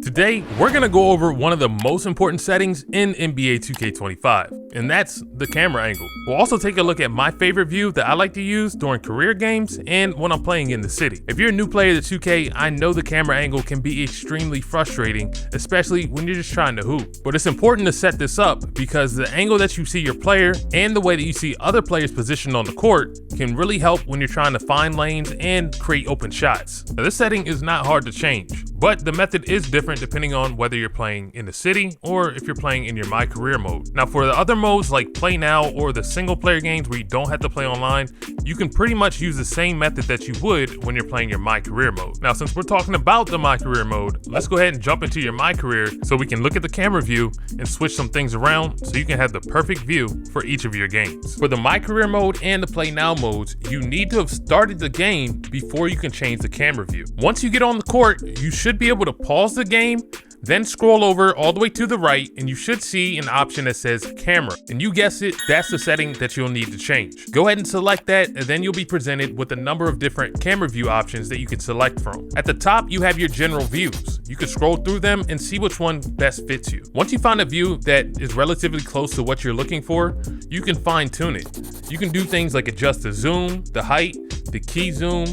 Today, we're gonna go over one of the most important settings in NBA 2K25, and that's the camera angle. We'll also take a look at my favorite view that I like to use during career games and when I'm playing in the city. If you're a new player to 2K, I know the camera angle can be extremely frustrating, especially when you're just trying to hoop. But it's important to set this up because the angle that you see your player and the way that you see other players positioned on the court can really help when you're trying to find lanes and create open shots. Now, this setting is not hard to change, but the method is different depending on whether you're playing in the city or if you're playing in your My Career mode. Now, for the other modes like Play Now or the single player games where you don't have to play online, you can pretty much use the same method that you would when you're playing your My Career mode. Now, since we're talking about the My Career mode, let's go ahead and jump into your My Career so we can look at the camera view and switch some things around so you can have the perfect view for each of your games. For the My Career mode and the Play Now modes, you need to have started the game before you can change the camera view. Once you get on the court, you should be able to pause the game, then scroll over all the way to the right, and you should see an option that says camera. And you guessed it, that's the setting that you'll need to change. Go ahead and select that, and then you'll be presented with a number of different camera view options that you can select from. At the top, you have your general views. You can scroll through them and see which one best fits you. Once you find a view that is relatively close to what you're looking for, you can fine tune it. You can do things like adjust the zoom, the height, the key zoom,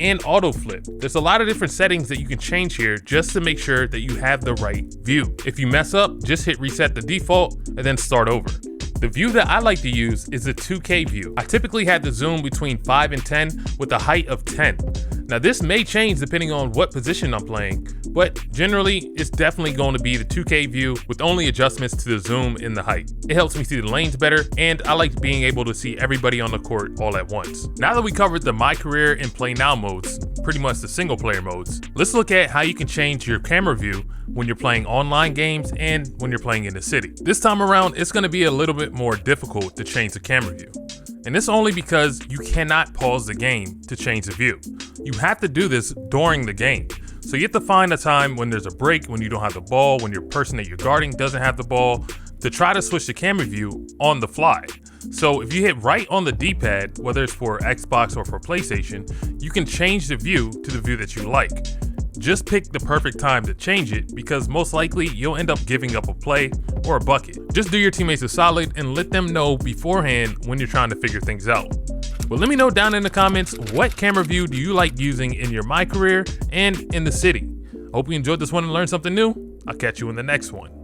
and auto flip. There's a lot of different settings that you can change here just to make sure that you have the right view. If you mess up, just hit reset the default and then start over. The view that I like to use is the 2K view. I typically have the zoom between 5 and 10 with a height of 10. Now this may change depending on what position I'm playing, but generally it's definitely going to be the 2K view with only adjustments to the zoom and the height. It helps me see the lanes better, and I like being able to see everybody on the court all at once. Now that we covered the My Career and Play Now modes, pretty much the single player modes, let's look at how you can change your camera view when you're playing online games and when you're playing in the city. This time around, it's going to be a little bit more difficult to change the camera view. And it's only because you cannot pause the game to change the view. You have to do this during the game. So you have to find a time when there's a break, when you don't have the ball, when your person that you're guarding doesn't have the ball, to try to switch the camera view on the fly. So if you hit right on the D-pad, whether it's for Xbox or for PlayStation, you can change the view to the view that you like. Just pick the perfect time to change it, because most likely you'll end up giving up a play or a bucket. Just do your teammates a solid and let them know beforehand when you're trying to figure things out. But let me know down in the comments, what camera view do you like using in your My Career and in the city? I hope you enjoyed this one and learned something new. I'll catch you in the next one.